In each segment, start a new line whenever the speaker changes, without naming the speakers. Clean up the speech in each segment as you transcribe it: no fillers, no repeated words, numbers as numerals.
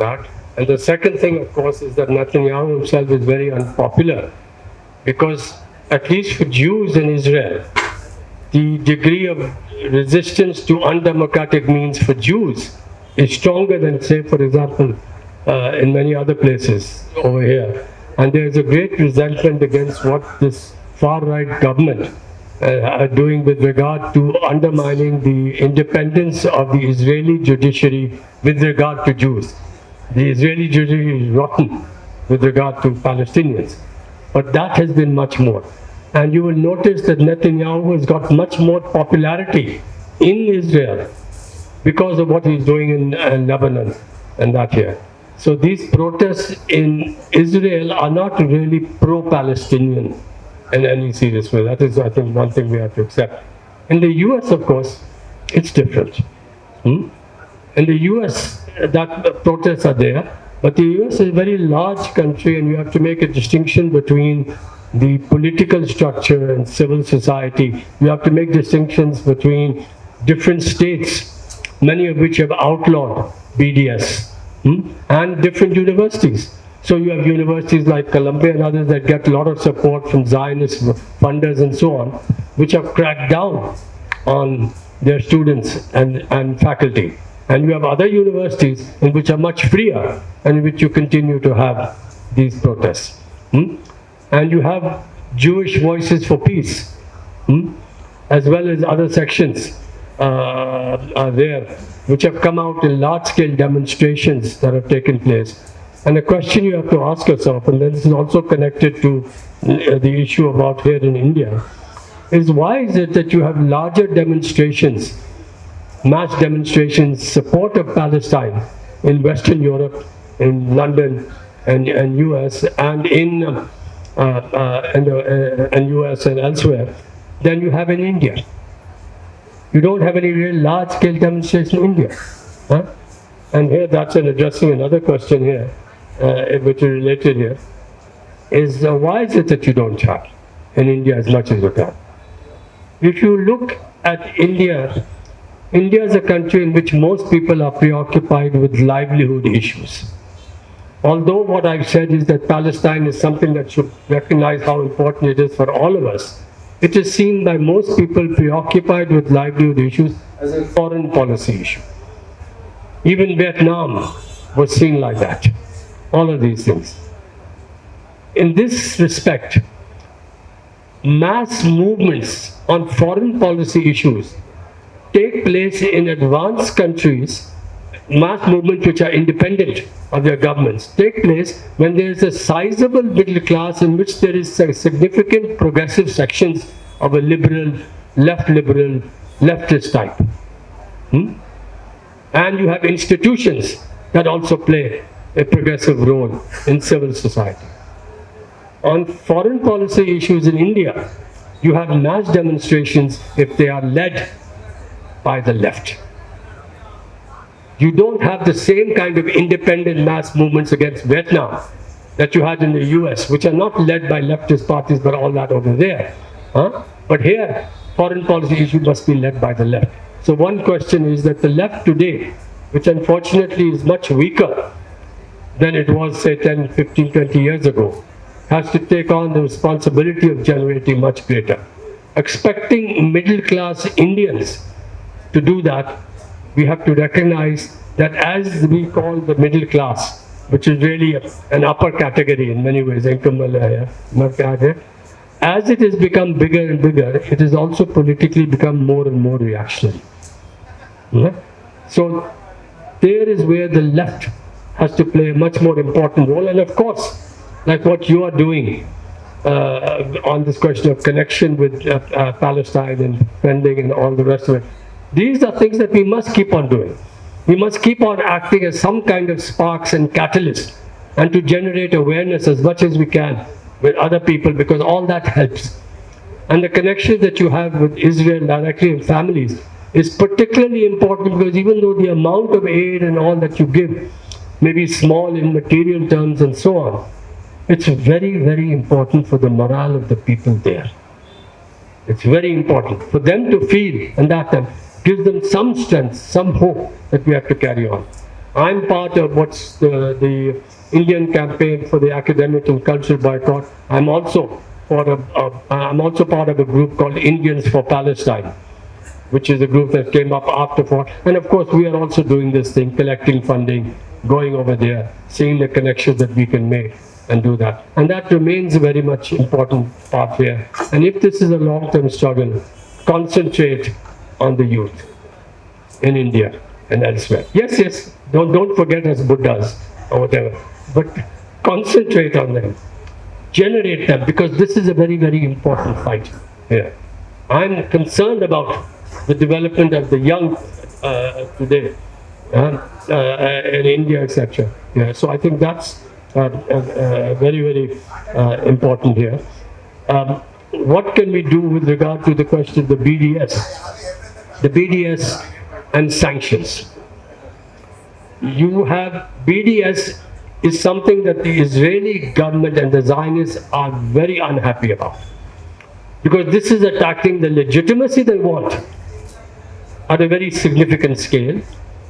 that. And the second thing, of course, is that Netanyahu himself is very unpopular because, at least for Jews in Israel, the degree of resistance to undemocratic means for Jews is stronger than, say, for example, in many other places over here. And there is a great resentment against what this far-right government are doing with regard to undermining the independence of the Israeli judiciary with regard to Jews. The Israeli judiciary is rotten with regard to Palestinians. But that has been much more. And you will notice that Netanyahu has got much more popularity in Israel because of what he's doing in Lebanon and that here. So these protests in Israel are not really pro-Palestinian in any serious way. That is, I think, one thing we have to accept. In the US, of course, it's different. In the US, that protests are there, but the US is a very large country, and you have to make a distinction between the political structure and civil society. You have to make distinctions between different states, many of which have outlawed BDS, and different universities. So you have universities like Columbia and others that get a lot of support from Zionist funders and so on, which have cracked down on their students and faculty. And you have other universities in which are much freer and in which you continue to have these protests. And you have Jewish Voices for Peace, as well as other sections are there, which have come out in large-scale demonstrations that have taken place. And the question you have to ask yourself, and this is also connected to the issue about here in India, is why is it that you have larger demonstrations, mass demonstrations, support of Palestine in Western Europe, in London and US, and in US and elsewhere, than you have in India? You don't have any real large-scale demonstration in India. And here, that's addressing another question here, which is related here, is why is it that you don't have in India as much as you can? If you look at India, India is a country in which most people are preoccupied with livelihood issues. Although what I've said is that Palestine is something that should recognize how important it is for all of us, it is seen by most people preoccupied with livelihood issues as a foreign policy issue. Even Vietnam was seen like that. All of these things. In this respect, mass movements on foreign policy issues take place in advanced countries. Mass movements which are independent of their governments take place when there is a sizable middle class in which there is a significant progressive sections of a liberal, leftist type. And you have institutions that also play a progressive role in civil society. On foreign policy issues in India, you have mass demonstrations if they are led by the left. You don't have the same kind of independent mass movements against Vietnam that you had in the US, which are not led by leftist parties, but all that over there. But here, foreign policy issues must be led by the left. So one question is that the left today, which unfortunately is much weaker than it was, say, 10, 15, 20 years ago, has to take on the responsibility of generating much greater. Expecting middle-class Indians to do that, we have to recognize that as we call the middle class, which is really an upper category in many ways, as it has become bigger and bigger, it has also politically become more and more reactionary. So there is where the left has to play a much more important role. And of course, like what you are doing on this question of connection with Palestine and funding and all the rest of it, these are things that we must keep on doing. We must keep on acting as some kind of sparks and catalyst, and to generate awareness as much as we can with other people, because all that helps. And the connection that you have with Israel directly and families is particularly important, because even though the amount of aid and all that you give may be small in material terms and so on, it's very, very important for the morale of the people there. It's very important for them to feel, and that gives them some strength, some hope that we have to carry on. I'm part of what's the Indian campaign for the academic and cultural boycott. I'm also I'm also part of a group called Indians for Palestine, which is a group that came up after war. And of course, we are also doing this thing, collecting funding, going over there, seeing the connections that we can make and do that. And that remains a very much important part here. And if this is a long-term struggle, concentrate on the youth in India and elsewhere. Yes, yes, don't forget us Buddhas or whatever, but concentrate on them, generate them, because this is a very, very important fight here. I'm concerned about the development of the young today in India, etc. Yeah, so I think that's very, very important here. What can we do with regard to the question of the BDS? The BDS and sanctions. You have BDS is something that the Israeli government and the Zionists are very unhappy about, because this is attacking the legitimacy they want at a very significant scale.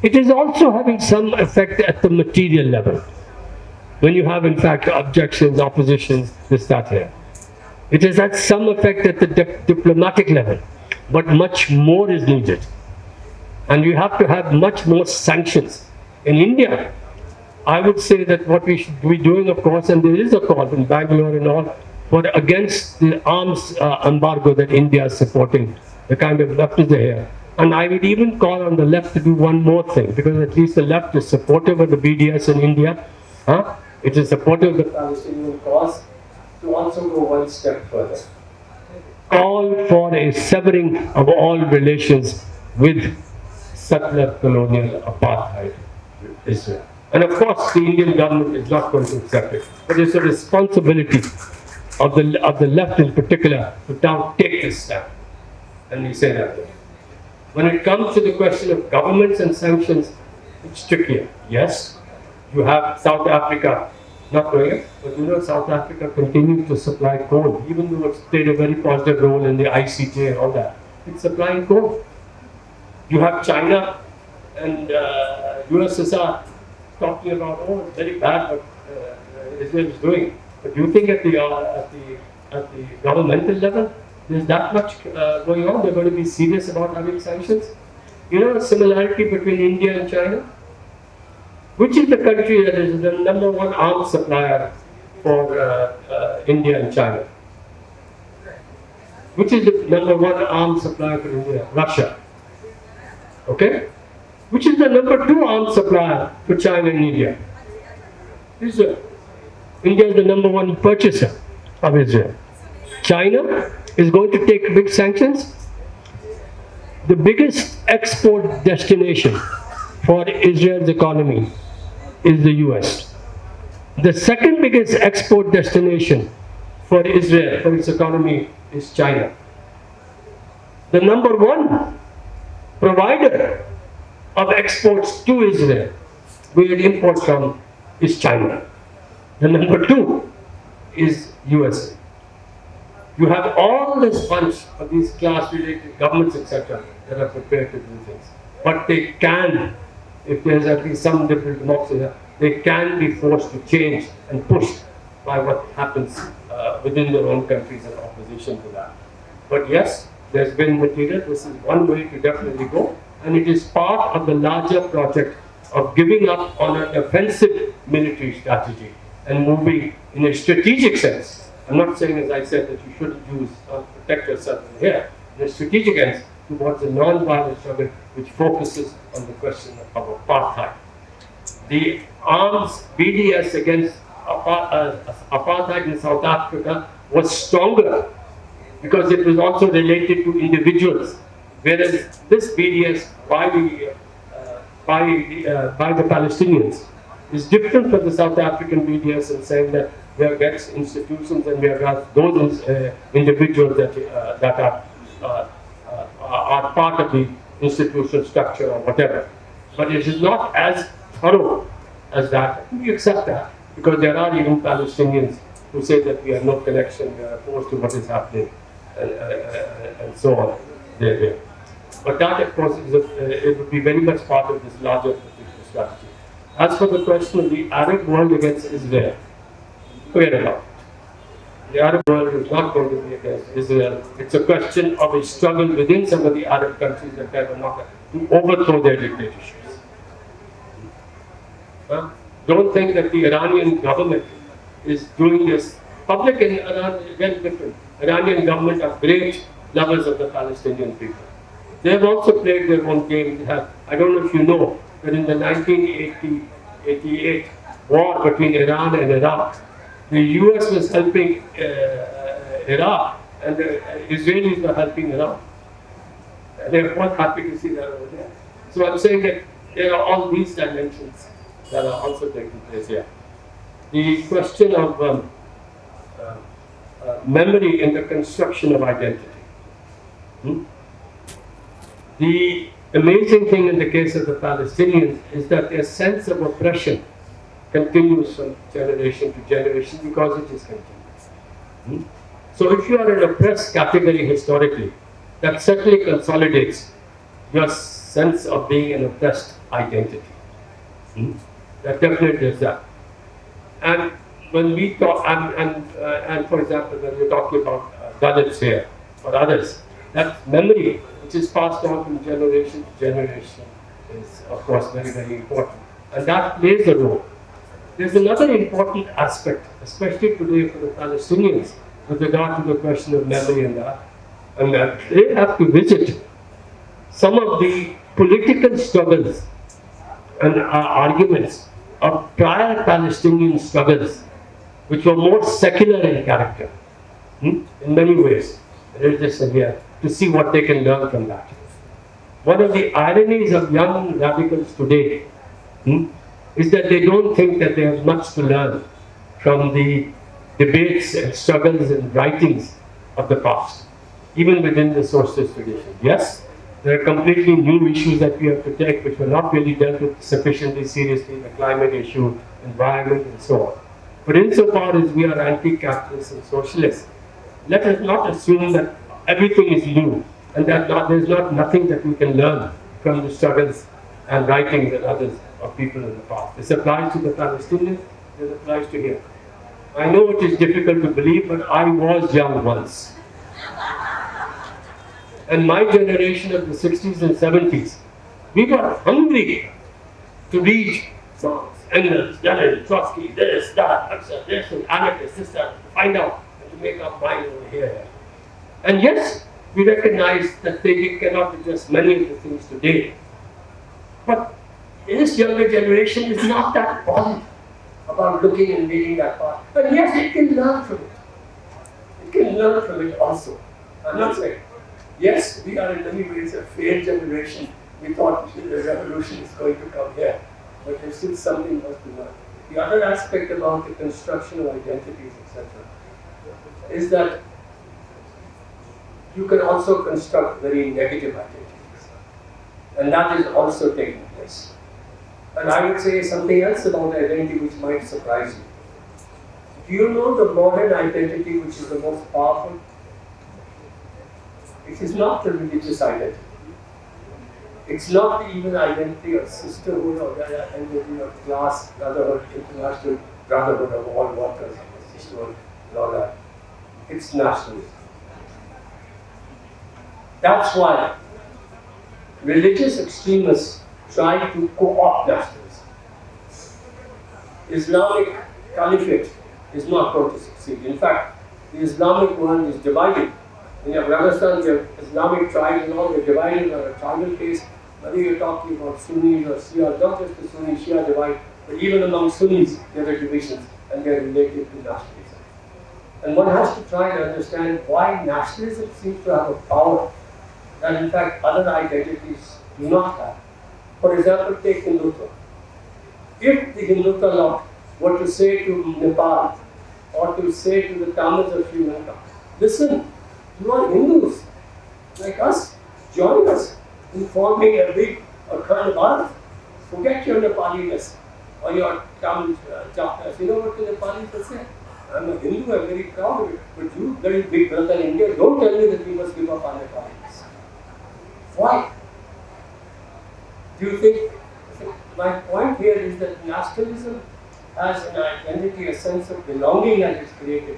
It is also having some effect at the material level, when you have in fact objections, oppositions, this, that, here. It has had some effect at the diplomatic level, but much more is needed. And you have to have much more sanctions. In India, I would say that what we should be doing, of course, and there is a call in Bangalore and all, but against the arms embargo that India is supporting, the kind of left is here. And I would even call on the left to do one more thing, because at least the left is supportive of the BDS in India. It is supportive of the Palestinian cause, to also go one step further. Call for a severing of all relations with settler colonial apartheid Israel. And of course, the Indian government is not going to accept it. But it's a responsibility of the left in particular to now take this stand. And we say that. When it comes to the question of governments and sanctions, it's trickier. Yes, you have South Africa not doing it, but you know South Africa continues to supply coal, even though it's played a very positive role in the ICJ and all that. It's supplying coal. You have China and USSR talking about, oh, it's very bad what Israel is doing. But do you think at the governmental level, there's that much going on? They're going to be serious about having sanctions? You know the similarity between India and China? Which is the country that is the number one arms supplier for India and China? Which is the number one arms supplier for India? Russia. Okay? Which is the number two arms supplier for China and India? Israel. India is the number one purchaser of Israel. China is going to take big sanctions. The biggest export destination for Israel's economy is the US. The second biggest export destination for Israel, for its economy, is China. The number one provider of exports to Israel, where it imports from, is China. The number two is USA. You have all this bunch of these class-related governments, etc., that are prepared to do things. But they can, if there's at least some liberal democracy, they can be forced to change and pushed by what happens within their own countries in opposition to that. But yes, there's been material. This is one way to definitely go, and it is part of the larger project of giving up on an offensive military strategy and moving in a strategic sense. I'm not saying, as I said, that you shouldn't use or protect yourself in here. In a strategic sense, towards a non-violent struggle which focuses on the question of apartheid. The arms BDS against apartheid in South Africa was stronger because it was also related to individuals, whereas this BDS by the Palestinians is different from the South African BDS in saying that we are against institutions and we are against those individuals that are part of the institutional structure or whatever. But it is not as thorough as that. We accept that because there are even Palestinians who say that we have no connection, we are opposed to what is happening, and so on. But that, of course, it would be very much part of this larger strategy. As for the question of the Arab world against Israel, forget about it. The Arab world is not going to be against Israel. It's a question of a struggle within some of the Arab countries that have not to overthrow their dictatorships. Don't think that the Iranian government is doing this. Public in Iran is very different. Iranian government are great lovers of the Palestinian people. They have also played their own game. I don't know if you know that in the 1988 war between Iran and Iraq, the US was helping Iraq and the Israelis were helping Iran. They are quite happy to see that over there. So I'm saying that there are all these dimensions that are also taking place here. The question of memory in the construction of identity. The amazing thing in the case of the Palestinians is that their sense of oppression continues from generation to generation because it is continuous. So if you are an oppressed category historically, that certainly consolidates your sense of being an oppressed identity. That definitely is that. And when we talk, and for example, when we're talking about Dalits here or others, that memory which is passed on from generation to generation is, of course, very, very important. And that plays a role. There's another important aspect, especially today for the Palestinians, with regard to the question of memory and that they have to visit some of the political struggles and arguments of prior Palestinian struggles, which were more secular in character, in many ways, religious and here, to see what they can learn from that. One of the ironies of young radicals today is that they don't think that they have much to learn from the debates and struggles and writings of the past, even within the socialist tradition. Yes, there are completely new issues that we have to take, which were not really dealt with sufficiently seriously, the climate issue, environment, and so on. But insofar as we are anti-capitalist and socialist, let us not assume that everything is new and that there's nothing that we can learn from the struggles and writings and others of people in the past. This applies to the Palestinians, this applies to here. I know it is difficult to believe, but I was young once. And my generation of the 60s and 70s, we were hungry to read Marx, Engels, Lenin, Trotsky, this, that, this, and anarchists, this, that, to find out and to make our mind over here. And yes, we recognize that they cannot adjust many of the things today. But this younger generation is not that bothered about looking and reading that part. And yes, it can learn from it. It can learn from it also. I'm not saying, yes, we are in many ways a failed generation. We thought the revolution is going to come here. But there's still something else to learn. The other aspect about the construction of identities, etc., is that you can also construct very negative identities. And that is also taking place. And I would say something else about identity which might surprise you. Do you know the modern identity which is the most powerful? It is not the religious identity. It's not the even identity of sisterhood or the identity of class, brotherhood, international brotherhood of all workers, sisterhood, and all that. It's nationalism. That's why religious extremists try to co-opt nationalism. Islamic caliphate is not going to succeed. In fact, the Islamic world is divided. In Afghanistan, the Islamic tribes and all, they're divided on a tribal case. Whether you're talking about Sunnis or Shia, not just the Sunni Shia divide, but even among Sunnis, there are divisions and they're related to nationalism. And one has to try to understand why nationalism seems to have a power that in fact other identities do not have. For example, take Hindutva. If the Hindutva lot were to say to Nepal or to say to the Tamils of Sri Lanka, listen, you are Hindus like us, join us in forming a big Akhand Bharat. Forget your Nepaliness or your Tamil chapters. You know what the Nepalis will say? I'm a Hindu, I'm very proud of it, but you, very big brother in India, don't tell me that we must give up our Nepalis. Why? Do you think my point here is that nationalism has an identity, a sense of belonging that is created,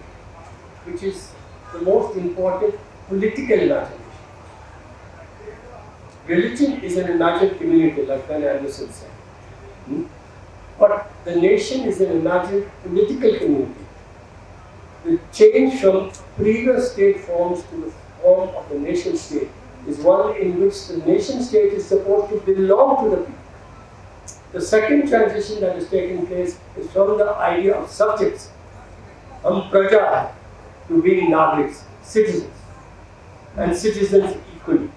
which is the most important political imagination. Religion is an imagined community, like Ben Anderson said. But the nation is an imagined political community. The change from previous state forms to the form of the nation state is one in which the nation state is supposed to belong to the people. The second transition that is taking place is from the idea of subjects, praja, to being nagriks, citizens, and citizens equally.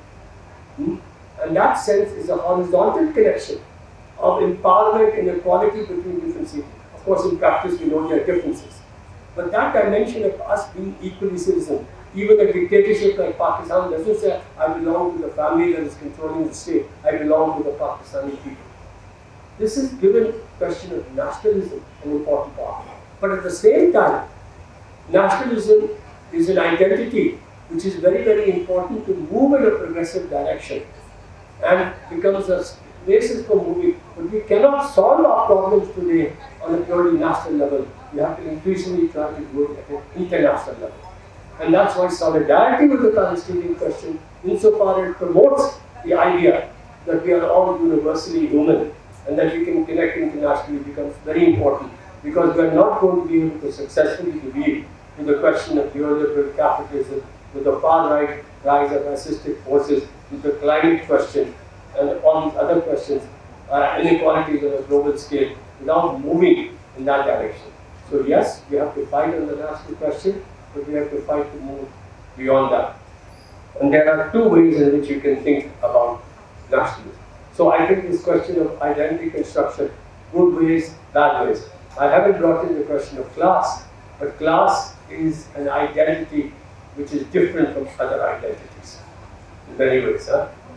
And that sense is a horizontal connection of empowerment and equality between different cities. Of course, in practice, we know there are differences. But that dimension of us being equally citizens, even a dictatorship like Pakistan doesn't say, I belong to the family that is controlling the state, I belong to the Pakistani people. This is given question of nationalism an important part. But at the same time, nationalism is an identity which is very, very important to move in a progressive direction and becomes a basis for moving. But we cannot solve our problems today on a purely national level. We have to increasingly try to do it at an international level. And that's why solidarity with the Palestinian question, insofar it promotes the idea that we are all universally human and that we can connect internationally, becomes very important, because we are not going to be able to successfully deal with the question of neoliberal capitalism, with the far-right rise of fascistic forces, with the climate question, and all these other questions, inequalities on a global scale, without moving in that direction. So yes, we have to fight on the national question, but we have to fight to move beyond that. And there are two ways in which you can think about nationalism. So I think this question of identity construction, good ways, bad ways. I haven't brought in the question of class, but class is an identity which is different from other identities in many ways.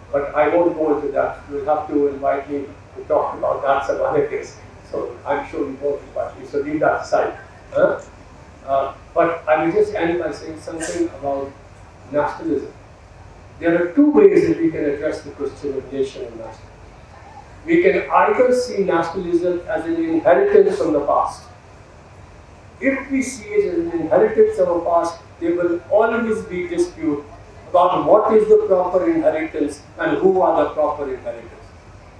But I won't go into that. You'll have to invite me to talk about that some other days. So I'm sure you won't invite me, so leave that aside. But I will just end by saying something about nationalism. There are two ways that we can address the question of nation and nationalism. We can either see nationalism as an inheritance from the past. If we see it as an inheritance from the past, there will always be dispute about what is the proper inheritance and who are the proper inheritors.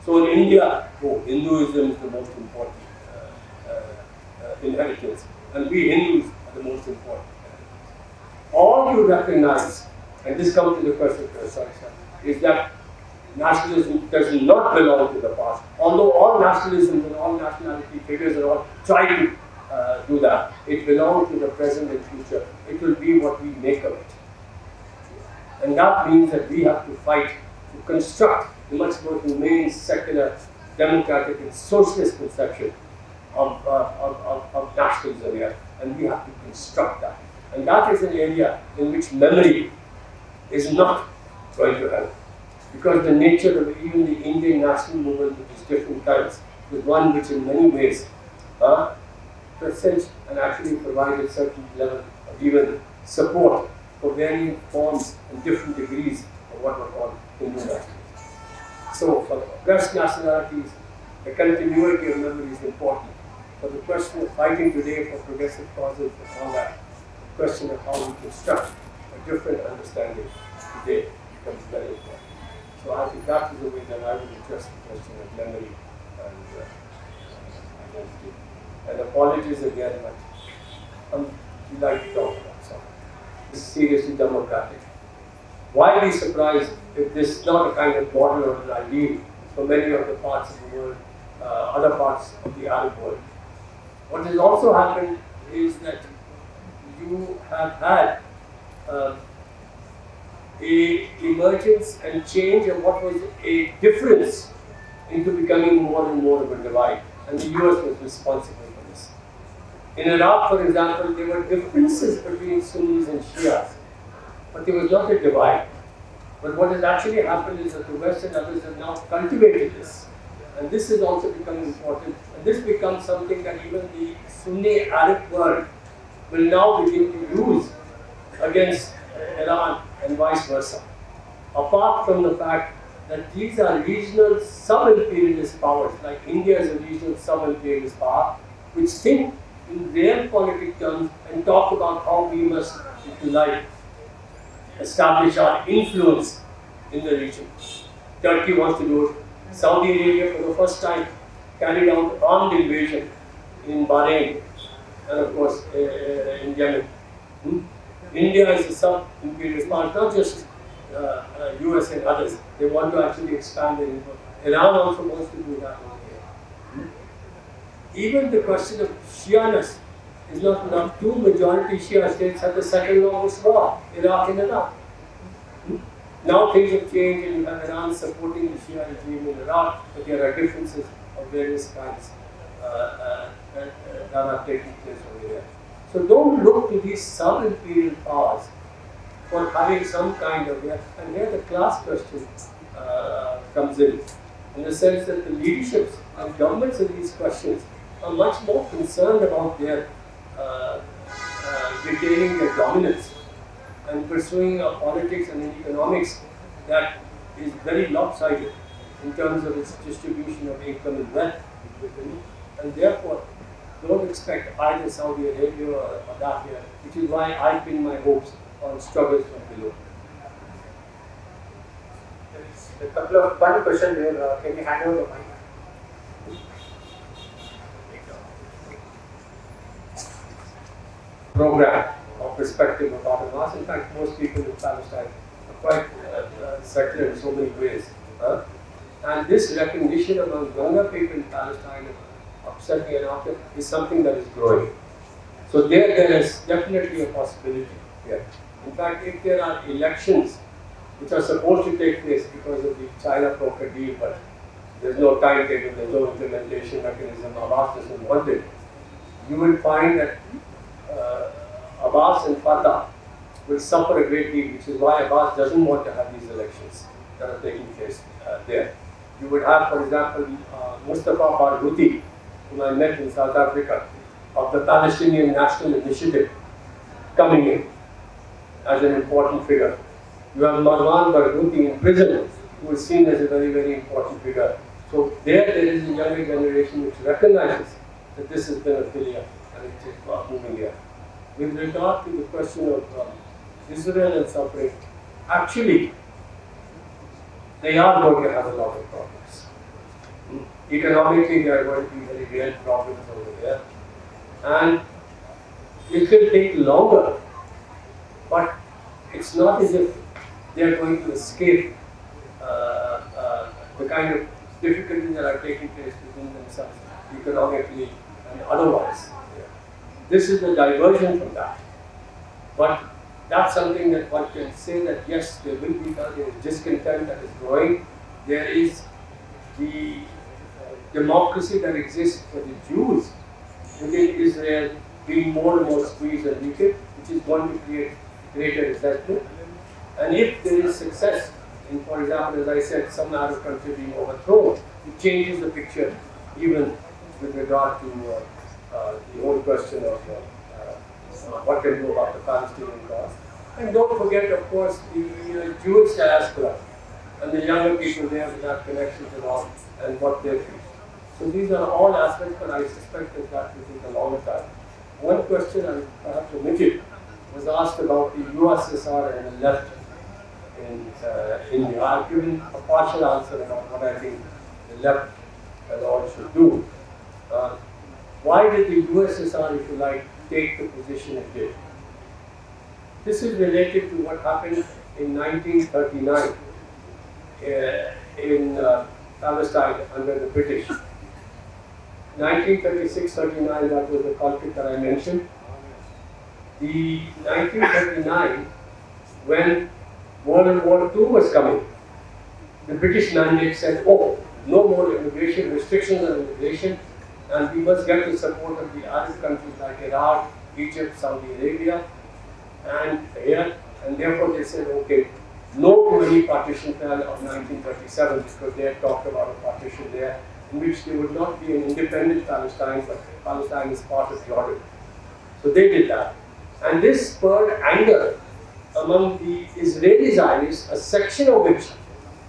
So in India, Hinduism is the most important inheritance, and we Hindus are the most important inheritance. All you recognize, and this comes to the question of Harish, is that nationalism does not belong to the past. Although all nationalisms and all nationality figures and all try to do that, it belongs to the present and future. It will be what we make of it. And that means that we have to fight to construct a much more humane, secular, democratic, and socialist conception of nationalism here. And we have to construct that. And that is an area in which memory is not going to help. Because the nature of even the Indian national movement, which is different kinds, is one which in many ways presents and actually provided certain level of even support for varying forms and different degrees of what we call Hindu nationalism. So for oppressed nationalities, the continuity of memory is important. For the question of fighting today for progressive causes and all that, the question of how we construct a different understanding today becomes very important. So I think that is the way that I would address the question of memory and identity. And apologies again, but we like to talk about something. This is seriously democratic. Why be surprised if this is not a kind of model or an ideal for many of the parts of the world, other parts of the Arab world? What has also happened is that you have had a emergence and change of what was a difference into becoming more and more of a divide. And the US was responsible for this. In Iraq, for example, there were differences between Sunnis and Shias, but there was not a divide. But what has actually happened is that the West and others have now cultivated this. And this is also becoming important. And this becomes something that even the Sunni Arab world will now begin to use against Iran and vice versa. Apart from the fact that these are regional sub-imperialist powers, like India is a regional sub-imperialist power, which think in real politic terms and talk about how we must, if you like, establish our influence in the region. Turkey wants to do it. Saudi Arabia, for the first time, carried out armed invasion in Bahrain and, of course, in Yemen. India is a sub-imperialist power, not just US and others. They want to actually expand their influence. Iran also wants to do that. Even the question of Shianess is not enough. Two majority Shia states have the second longest war, Iraq and Iran. Now things have changed and you have Iran supporting the Shia regime in Iraq, but there are differences of various kinds that are taking place over there. So don't look to these sub-imperial powers for having some kind of, and here the class question comes in the sense that the leaderships and governments of these questions are much more concerned about their retaining their dominance and pursuing a politics and an economics that is very lopsided in terms of its distribution of income and wealth. And therefore, don't expect either Saudi Arabia or that here, which is why I pin my hopes on struggles from below.
There is a couple of one question there. Can you hand over the mic?
Program or perspective about Hamas. In fact, most people in Palestine are quite secular in so many ways. And this recognition among younger people in Palestine of certainly an object is something that is growing. So there is definitely a possibility here. In fact, if there are elections which are supposed to take place because of the China-Poker deal, but there's no timetable, there's no implementation mechanism, Abbas doesn't want it, you will find that Abbas and Fatah will suffer a great deal, which is why Abbas doesn't want to have these elections that are taking place there. You would have, for example, Mustafa Barghouti, whom I met in South Africa, of the Palestinian National Initiative, coming in as an important figure. You have Marwan Barghouti in prison, who is seen as a very, very important figure. So there is a younger generation which recognizes that this has been a failure and it is moving here. With regard to the question of Israel and suffering, actually, they are going to have a lot of problems. Economically, there are going to be very real problems over there. And it will take longer, but it's not as if they are going to escape the kind of difficulties that are taking place within themselves, economically and otherwise. This is the diversion from that. But that's something that one can say that yes, there will be discontent that is growing. There is the democracy that exists for the Jews within Israel being more and more squeezed and weakened, which is going to create greater resentment. And if there is success in, for example, as I said, some Arab country being overthrown, it changes the picture even with regard to the whole question of what can do about the Palestinian cause. And don't forget, of course, the Jewish diaspora and the younger people there with that connections and all, and what they feel. So these are all aspects, but I suspect that will take a longer time. One question I perhaps omitted was asked about the USSR and the left in India. I've given a partial answer about what I think the left and all should do. Why did the USSR, if you like, take the position it did? This is related to what happened in 1939 in Palestine under the British. 1936-39, that was the conflict that I mentioned. The 1939, when World War II was coming, the British mandate said, oh, no more immigration, restrictions on immigration, and we must get the support of the Arab countries like Iraq, Egypt, Saudi Arabia, and here, and therefore they said, okay, no to any partition plan of 1937, because they had talked about a partition there, in which there would not be an independent Palestine, but Palestine is part of Jordan. So they did that. And this spurred anger among the Israeli Zionists, a section of which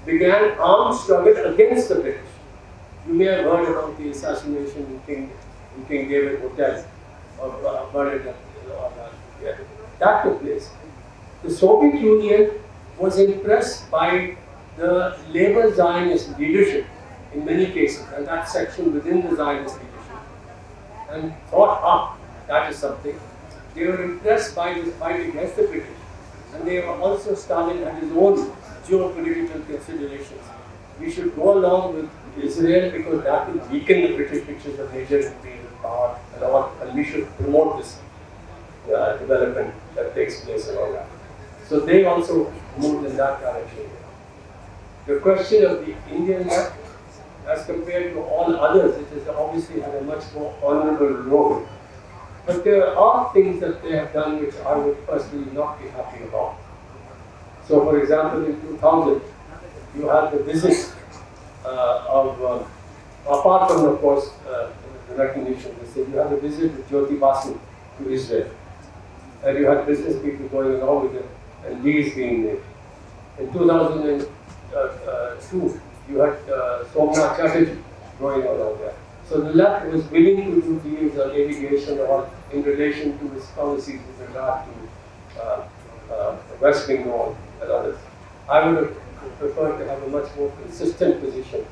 began armed struggle against the British. You may have heard about the assassination in King David Hotel, or Bernard, yeah. That took place. The Soviet Union was impressed by the labor Zionist leadership in many cases, and that section within the Zionist leadership, and thought, that is something. They were impressed by this fight against the British, and they were also, Stalin had his own geopolitical considerations. We should go along with Israel because that will weaken the British, which is a major imperial power, and all, and we should promote this development that takes place and all that. So they also moved in that direction. The question of the Indian left, as compared to all others, it has obviously had a much more honorable role. But there are things that they have done which I would personally not be happy about. So, for example, in 2000, you had the visit apart from, of course, the recognition, you had a visit with Jyoti Basu to Israel. And you had business people going along with it, and deals being made. In 2002, you had Somnath Chatterjee going along there. So the left was willing to do deals on aviation or in relation to its policies with regard to West Bengal and others. I would have preferred to have a much more consistent position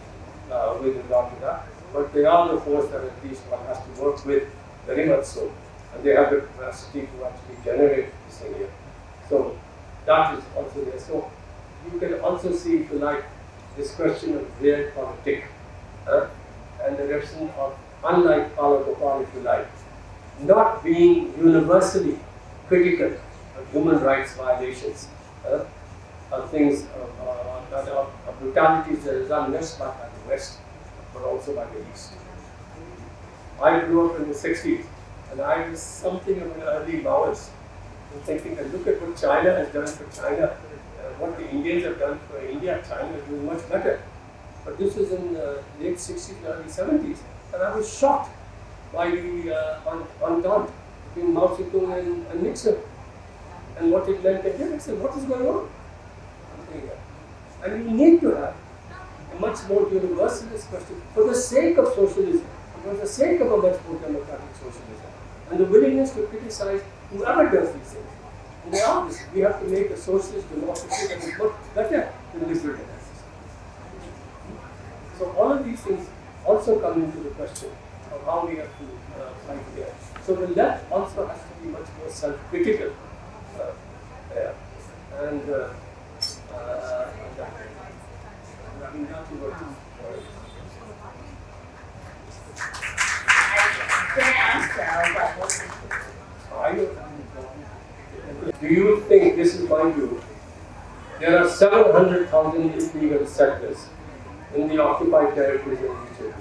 with regard to that. But they are the force that at least one has to work with very much so. And they have the capacity to actually generate this area. So that is also there. So you can also see, if you like, this question of real politics and the direction of, unlike Paulo Gopal, if you like, not being universally critical of human rights violations, of things, of brutalities that is done not just by the West, but also by the East. I grew up in the 60s, and I was something of an early Maoist, and thinking that look at what China has done for China, what the Indians have done for India. China is doing much better. But this was in the late 60s, early 70s, and I was shocked by the entente between Mao Zedong and Nixon, and what it meant again. I said, what is going on? And we need to have a much more universalist question for the sake of socialism, for the sake of a much more democratic socialism, and the willingness to criticize whoever does these things. And they are this. We have to make a socialist democracy that is much better than liberal democracy. So all of these things also come into the question of how we have to fight there. So the left also has to be much more self-critical. Do you think, this is my view, there are 700,000 illegal settlers in the occupied territories of Egypt?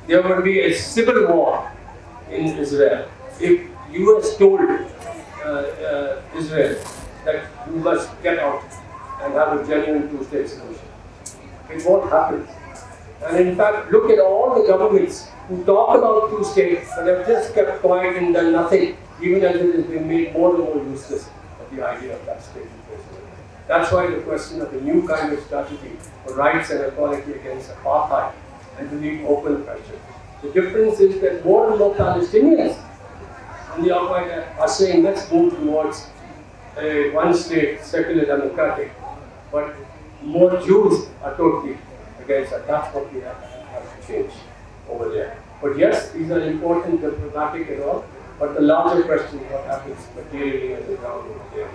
There would be a civil war in Israel if US told Israel that you must get out and have a genuine two-state solution. It won't happen. And in fact, look at all the governments who talk about two states but have just kept quiet and done nothing, even as it has been made more and more useless of the idea of that state. That's why the question of a new kind of strategy for rights and equality against apartheid and to lead open pressure. The difference is that more and more Palestinians in the occupied are saying, let's move towards a one-state secular democratic, but more Jews are totally against that. That's what we have to change over there. But yes, these are important, diplomatic and all, but the larger question is what happens materially on the ground over there.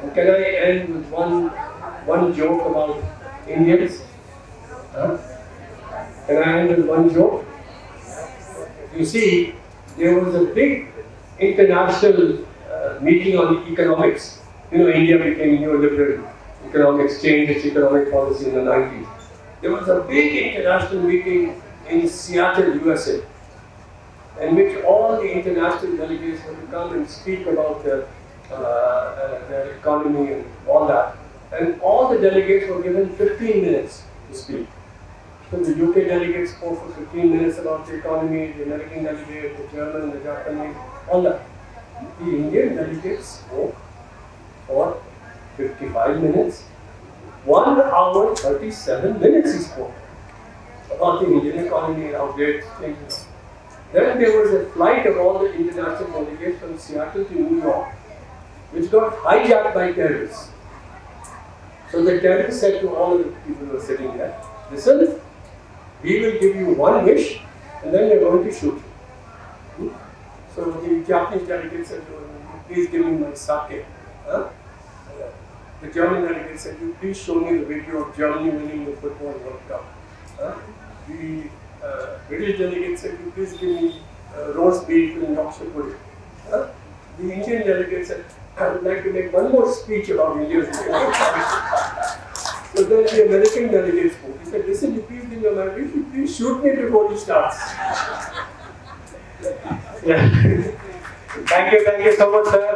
And can I end with one joke about Indians? Can I end with one joke? You see, there was a big international meeting on economics. You know, India became neoliberal. Economics changed its economic policy in the 90s. There was a big international meeting in Seattle, USA, in which all the international delegates were to come and speak about their economy and all that. And all the delegates were given 15 minutes to speak. So the UK delegates spoke for 15 minutes about the economy, the American delegate, the German, the Japanese, all that. The Indian delegates spoke for 55 minutes. 1 hour 37 minutes he spoke about the Indian economy and how great things are. Then there was a flight of all the international delegates from Seattle to New York, which got hijacked by terrorists. So the terrorists said to all of the people who were sitting there, listen, we will give you one wish and then we are going to shoot you. So the Japanese delegate said, please give me my sake. Huh? The German delegate said, you please show me the video of Germany winning the football World Cup. Huh? The British delegate said, you please give me roast beef and Yorkshire pudding. Huh? The Indian delegate said, I would like to make one more speech about India's economic policy. So then the American delegate spoke. He said, listen, you please give me my wish, you please shoot me before he starts.
Yeah. Thank you so much, sir,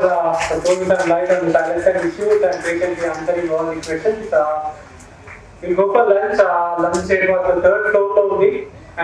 for throwing some light on the Palestine issues and patiently answering all the questions. We'll go for lunch. Lunch is on the third floor.